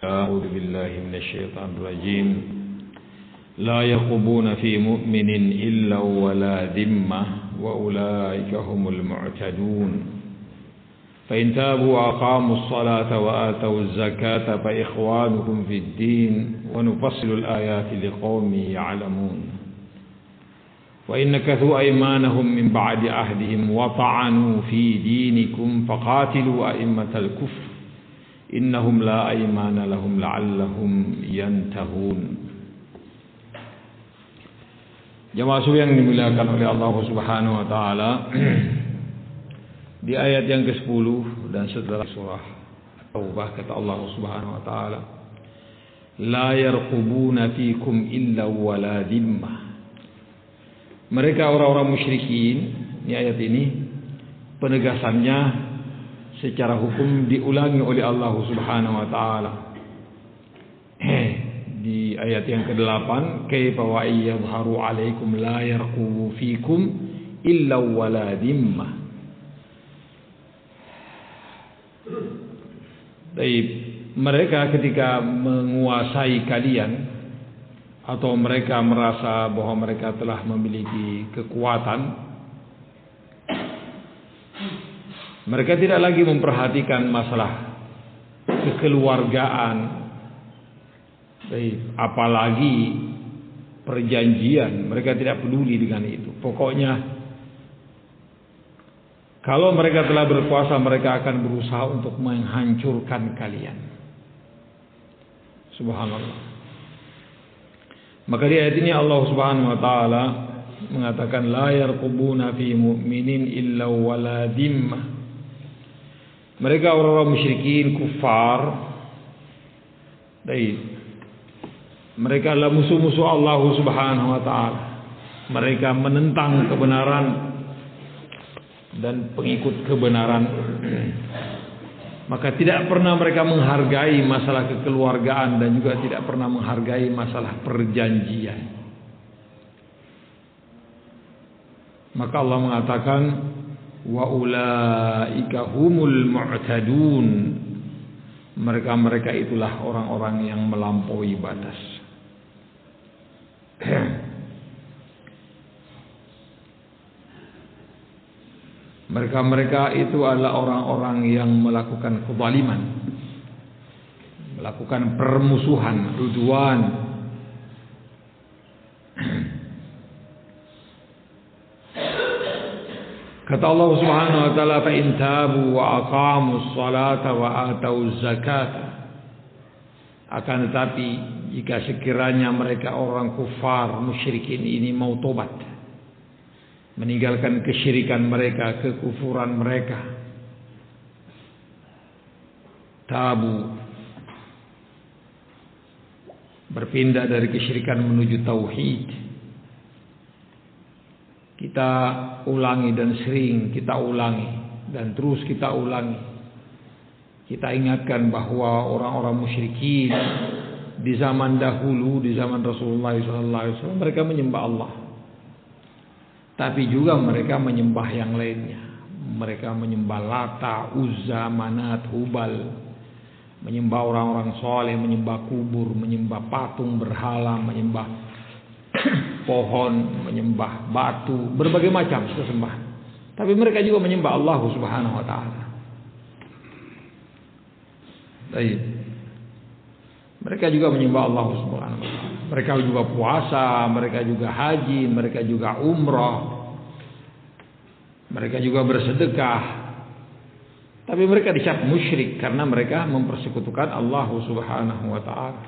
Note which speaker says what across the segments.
Speaker 1: أعوذ بالله من الشيطان الرجيم لا يرقبون في مؤمن إلا ولا ذمة وأولئك هم المعتدون فإن تابوا وأقاموا الصلاة وآتوا الزكاة فإخوانكم في الدين ونفصل الآيات لقوم يعلمون وإن نكثوا أيمانهم من بعد عهدهم وطعنوا في دينكم فقاتلوا أئمة الكفر إنهم لا أيمان لهم لعلهم ينتهون. Jamaah yang dimuliakan oleh Allah Subhanahu wa taala, di ayat yang ke-10 dan setelah surah Taubah kata Allah Subhanahu wa taala, la yarqubuna fikum illa wala dhimmah. Mereka orang-orang musyrikin, di ayat ini penegasannya secara hukum diulangi oleh Allah Subhanahu wa taala. Di ayat yang ke-8, kaifa wa yadhharu 'alaikum la yarqubu fikum illa wala dhimmah. Baik, mereka ketika menguasai kalian atau mereka merasa bahwa mereka telah memiliki kekuatan, mereka tidak lagi memperhatikan masalah kekeluargaan, apalagi perjanjian. Mereka tidak peduli dengan itu. Pokoknya kalau mereka telah berkuasa, mereka akan berusaha untuk menghancurkan kalian. Subhanallah. Maka di ayat ini Allah Subhanahu wa taala mengatakan la yarqubuna fi mu'minin illa wala dhimmah. Mereka orang-orang musyrikin, kufar, mereka adalah musuh-musuh Allah Subhanahu wa taala. Mereka menentang kebenaran dan pengikut kebenaran. Maka tidak pernah mereka menghargai masalah kekeluargaan dan juga tidak pernah menghargai masalah perjanjian. Maka Allah mengatakan wa ulaika humul mu'tadun. Mereka itulah orang-orang yang melampaui batas. Mereka itu adalah orang-orang yang melakukan kezaliman, melakukan permusuhan, udwan. Kata Allah Subhanahu wa taala, fa in tabu wa aqamus salata wa atau zakata. Akan tetapi jika sekiranya mereka orang kufar musyrikin ini mau tobat, meninggalkan kesyirikan mereka, kekufuran mereka, tabu, berpindah dari kesyirikan menuju tauhid. Kita ulangi dan sering kita ulangi dan terus kita ulangi. Kita ingatkan bahwa orang-orang musyrikin di zaman dahulu, di zaman Rasulullah SAW, mereka menyembah Allah. Tapi juga mereka menyembah yang lainnya. Mereka menyembah Lata, Uzza, Manat, Hubal, menyembah orang-orang soleh, menyembah kubur, menyembah patung berhala, menyembah pohon, menyembah batu, berbagai macam sesembahan. Tapi mereka juga menyembah Allah Subhanahu wa taala. Baik. Mereka juga menyembah Allah Subhanahu wa taala. Mereka juga puasa, mereka juga haji, mereka juga umrah. Mereka juga bersedekah. Tapi mereka dicap musyrik karena mereka mempersekutukan Allah Subhanahu wa taala.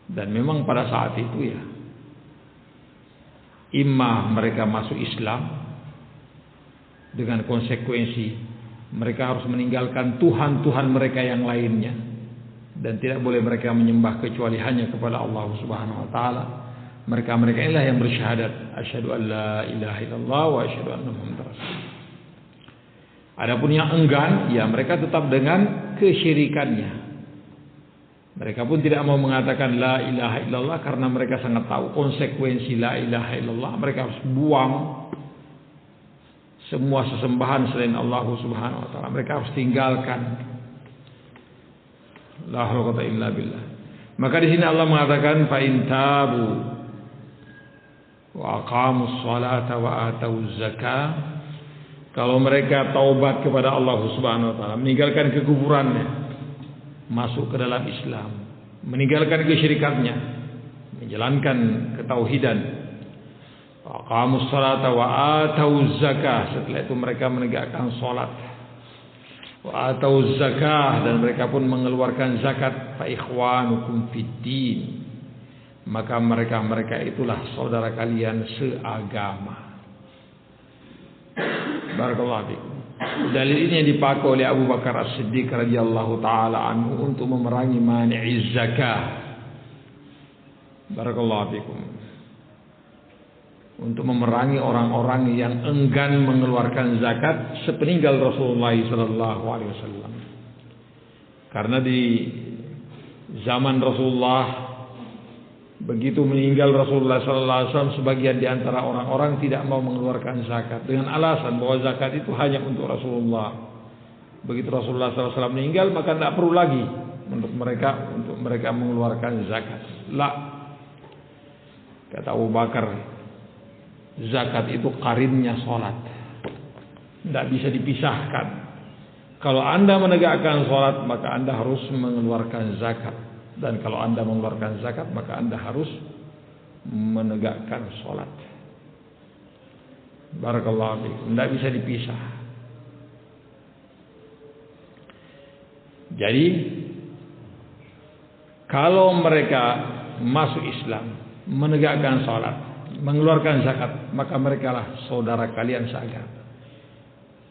Speaker 1: Dan memang pada saat itu ya, imma mereka masuk Islam dengan konsekuensi mereka harus meninggalkan Tuhan-Tuhan mereka yang lainnya, dan tidak boleh mereka menyembah kecuali hanya kepada Allah Subhanahu wa taala. Mereka inilah yang bersyahadat asyhadu an la ilaha illallah wa asyhadu anna muhammadar rasulullah. Adapun yang enggan, ya mereka tetap dengan kesyirikannya. Mereka pun tidak mau mengatakan la ilaha illallah karena mereka sangat tahu konsekuensi la ilaha illallah. Mereka harus buang semua sesembahan selain Allah Subhanahu wa taala. Mereka harus tinggalkan. La haula wala quwwata illa billah. Maka di sini Allah mengatakan fa in tabu wa aqamus salata wa atuz zakah. Kalau mereka taubat kepada Allah Subhanahu wa taala, meninggalkan kekufurannya, masuk ke dalam Islam, meninggalkan kesyirikannya, menjalankan ketauhidan, wa aqamus salata wa atuz zakah, setelah itu mereka menegakkan salat, wa atuz zakah, dan mereka pun mengeluarkan zakat, fa ikhwanukum fid din, maka mereka itulah saudara kalian seagama. Barakallahu fikum. Dalil ini yang dipakai oleh Abu Bakar As-Siddiq radhiyallahu taala anhu untuk memerangi mani'iz zakah. Barakallahu fikum. Untuk memerangi orang-orang yang enggan mengeluarkan zakat sepeninggal Rasulullah sallallahu alaihi wasallam. Karena di zaman Rasulullah, begitu meninggal Rasulullah sallallahu alaihi wasallam, sebagian di antara orang-orang tidak mau mengeluarkan zakat dengan alasan bahwa zakat itu hanya untuk Rasulullah. Begitu Rasulullah sallallahu alaihi wasallam meninggal, maka tidak perlu lagi untuk mereka mengeluarkan zakat. La, kata Abu Bakar, zakat itu qarinnya salat. Tidak bisa dipisahkan. Kalau Anda menegakkan salat, maka Anda harus mengeluarkan zakat. Dan kalau Anda mengeluarkan zakat, maka Anda harus menegakkan salat. Barakallahu fiikum. Tidak bisa dipisah. Jadi kalau mereka masuk Islam, menegakkan salat, mengeluarkan zakat, maka mereka lah saudara kalian seagama.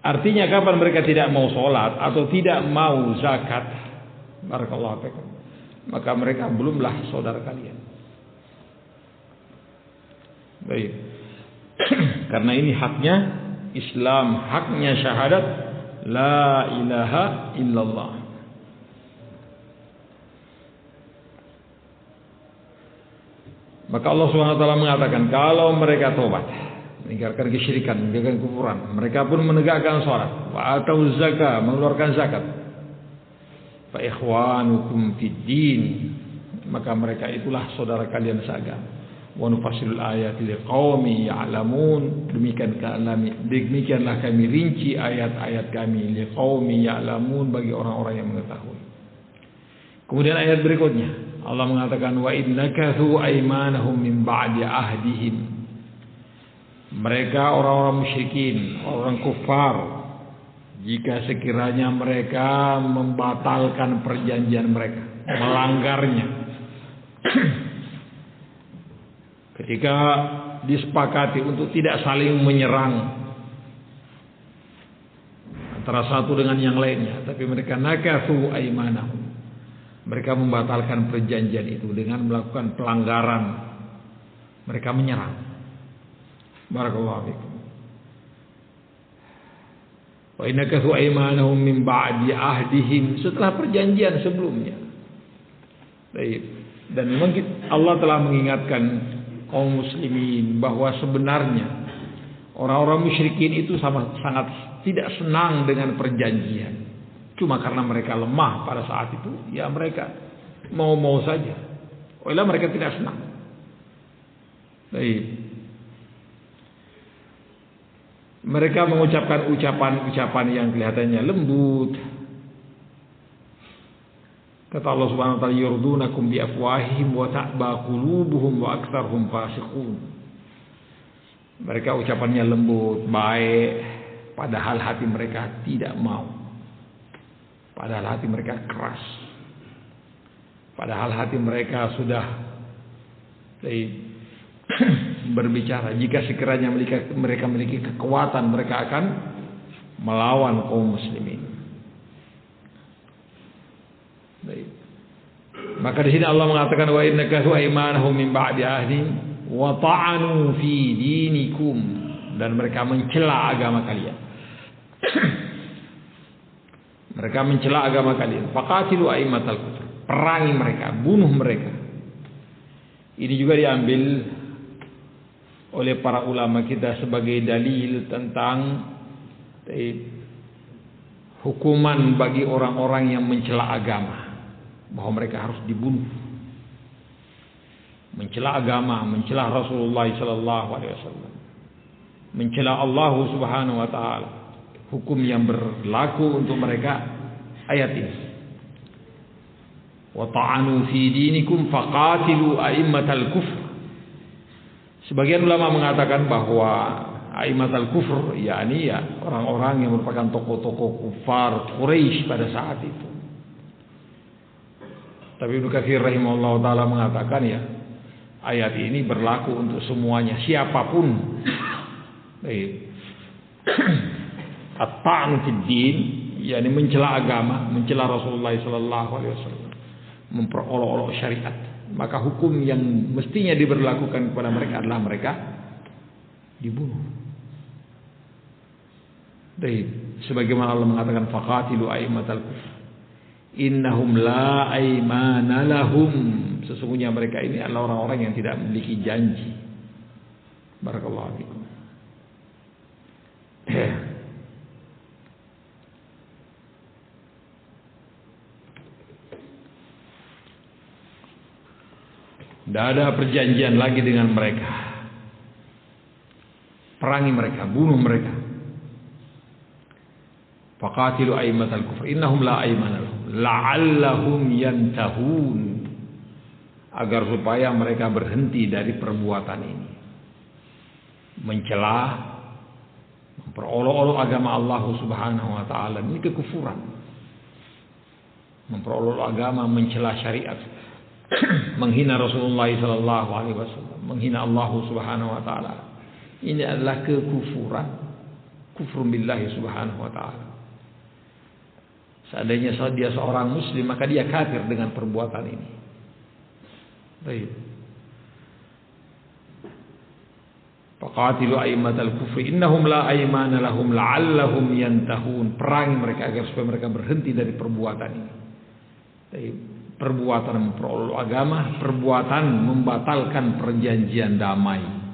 Speaker 1: Artinya kapan mereka tidak mau salat atau tidak mau zakat, barakallahu fiikum, maka mereka belumlah saudara kalian. Baik. Karena ini haknya Islam, haknya syahadat la ilaha illallah. Maka Allah Subhanahu wa taala mengatakan, kalau mereka tobat, meninggalkan kesyirikan, meninggalkan kufuran, mereka pun menegakkan salat, wa atuz zakah, mengeluarkan zakat, fa ikhwanukum fid din, maka mereka itulah saudara kalian seagama. Wa nufassilul ayati liqaumi ya'lamun, demikianlah kami rinci ayat-ayat kami liqaumi ya'lamun, bagi orang-orang yang mengetahui. Kemudian ayat berikutnya Allah mengatakan, wa innakathu aymanahum min ba'di ahdihim, mereka orang-orang musyrikin, orang kufar, jika sekiranya mereka membatalkan perjanjian mereka, melanggarnya, ketika disepakati untuk tidak saling menyerang antara satu dengan yang lainnya, tapi mereka nakathu aymanahum, mereka membatalkan perjanjian itu dengan melakukan pelanggaran, mereka menyerang. Barakallahu fikum. Wa innakathu aymanahum min ba'di ahdihim, setelah perjanjian sebelumnya. Baik. Dan memang Allah telah mengingatkan kaum muslimin bahwa sebenarnya orang-orang musyrikin itu sangat tidak senang dengan perjanjian. Cuma karena mereka lemah pada saat itu, ya mereka mau saja. Oleh mereka tidak senang. Baik. Mereka mengucapkan ucapan-ucapan yang kelihatannya lembut. Kata Allah Subhanahu wa taala, yurdunakum bi afwahihim wa ta'ba qulubuhum wa aktsaruhum fasiqun. Mereka ucapannya lembut, baik, padahal hati mereka tidak mau. Padahal hati mereka keras. Padahal hati mereka sudah berbicara, jika sekiranya mereka memiliki kekuatan, mereka akan melawan kaum muslimin. Baik. Maka di sini Allah mengatakan, wa innakathu aymanahum min ba'di ahdihim wa ta'anu fi dinikum, dan mereka mencela agama kalian. Mereka mencela agama kalian. Faqatilu a'immatal kufur, perangi mereka, bunuh mereka. Ini juga diambil oleh para ulama kita sebagai dalil tentang hukuman bagi orang-orang yang mencela agama. bahwa mereka harus dibunuh. Mencela agama, mencela Rasulullah sallallahu alaihi wasallam, mencela Allah Subhanahu wa taala. Hukum yang berlaku untuk mereka ayat ini. Wa ta'anu fi dinikum faqatilu a'immatal kufr. Sebagian ulama mengatakan bahwa a'immatal kufr yakni orang-orang yang merupakan tokoh-tokoh kufar Quraisy pada saat itu. Tapi Ibnu Katsir rahimahullah taala mengatakan ayat ini berlaku untuk semuanya, siapapun. Baik. At-ta'nu fid din, yakni mencela agama, mencela Rasulullah sallallahu alaihi wasallam, memperolok-olok syariat, maka hukum yang mestinya diberlakukan kepada mereka adalah mereka dibunuh. Baik, sebagaimana Allah mengatakan faqatilu a'immatal kufr innahum la aymana lahum, sesungguhnya mereka ini adalah orang-orang yang tidak memiliki janji. Barakallahu fikum. Tidak ada perjanjian lagi dengan mereka. Perangi mereka, bunuh mereka. Faqatilu a'immatal kufr innahum la aymana lahum la'allahum yantahun, agar supaya mereka berhenti dari perbuatan ini. Mencela, memperolok-olok agama Allah Subhanahu wa taala, ini kekufuran. Memperolok agama, mencela syariat, menghina Rasulullah sallallahu alaihi wasallam, menghina Allah Subhanahu wa taala. Ini adalah kekufuran, kufur billahi subhanahu wa taala. Seandainya dia seorang muslim, maka dia kafir dengan perbuatan ini. Baik. Faqatilu a'immatal kufri innahum la aymana lahum la'allahum yantahun. Perangi mereka agar supaya mereka berhenti dari perbuatan ini. Baik. Perbuatan memperolok agama, perbuatan membatalkan perjanjian damai.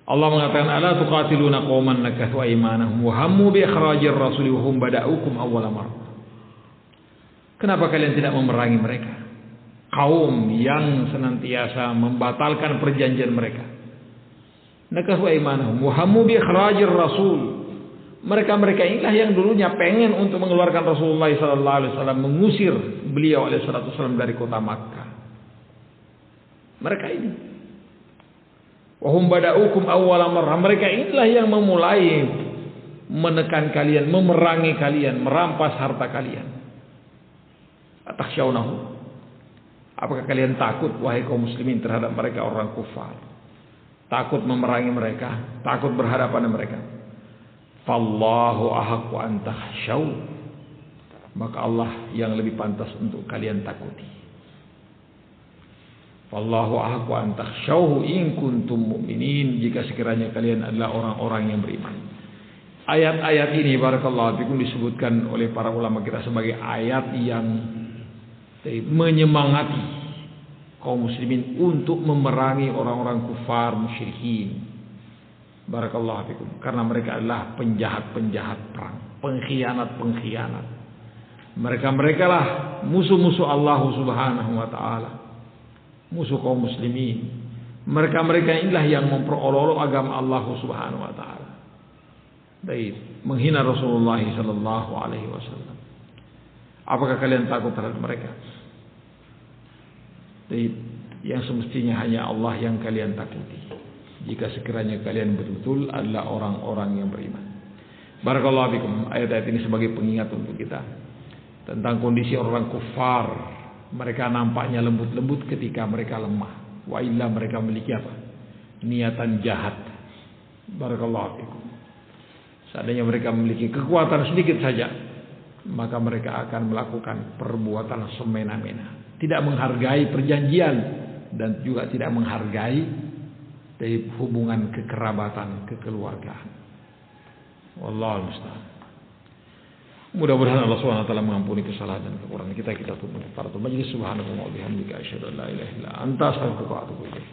Speaker 1: Allah mengatakan ala tuqatiluna qauman nakathu aymanahum wa hammu bi ikhrajir rasuli wa hum bada'ukum awwala marrah. Kenapa kalian tidak memerangi mereka? Kaum yang senantiasa membatalkan perjanjian mereka. Nakathu aymanahum wa hammu bi ikhrajir rasul. Mereka-mereka inilah yang dulunya pengen untuk mengeluarkan Rasulullah sallallahu alaihi wasallam, mengusir beliau alaihi salatu wasallam dari kota Makkah. Mereka ini. Wa hum bada'ukum awwala marrah. Mereka inilah yang memulai menekan kalian, memerangi kalian, merampas harta kalian. Atakhshawnahu. Apakah kalian takut wahai kaum muslimin terhadap mereka orang kufar? Takut memerangi mereka, takut berhadapan dengan mereka. Fallahu ahaqqu an takhshaw. Maka Allah yang lebih pantas untuk kalian takuti. Wallahu ahaqqu an takhshawhu in kuntum mu'minin, jika sekiranya kalian adalah orang-orang yang beriman. Ayat-ayat ini barakallahu fikum disebutkan oleh para ulama kita sebagai ayat yang menyemangati kaum muslimin untuk memerangi orang-orang kufar musyrikin. Barakallahu fikum, karena mereka adalah penjahat-penjahat perang, pengkhianat-pengkhianat. Mereka-mereka lah musuh-musuh Allah Subhanahu wa taala. Musuh kaum muslimin. Mereka-mereka inilah yang memperolok agama Allah Subhanahu wa taala. Baik, menghina Rasulullah sallallahu alaihi wasallam. Apakah kalian takut terhadap mereka? Baik, yang semestinya hanya Allah yang kalian takuti. Jika sekiranya kalian betul-betul adalah orang-orang yang beriman. Barakallahu fikum. Ayat-ayat ini sebagai pengingat untuk kita tentang kondisi orang kufar. Mereka nampaknya lembut-lembut ketika mereka lemah. Wa illa mereka memiliki apa? Niatan jahat. Barakallahu fikum. Seandainya mereka memiliki kekuatan sedikit saja, maka mereka akan melakukan perbuatan semena-mena. Tidak menghargai perjanjian dan juga tidak menghargai dari hubungan kekerabatan, kekeluargaan. Wallahu musta'an. Mudah-mudahan Allah Subhanahu wa taala mengampuni kesalahan dan kekurangan kita tutup para majelis. Subhanallahi wa bihamdihi asyhadu an la ilaha illa anta astaghfiruka wa atubu ilaik.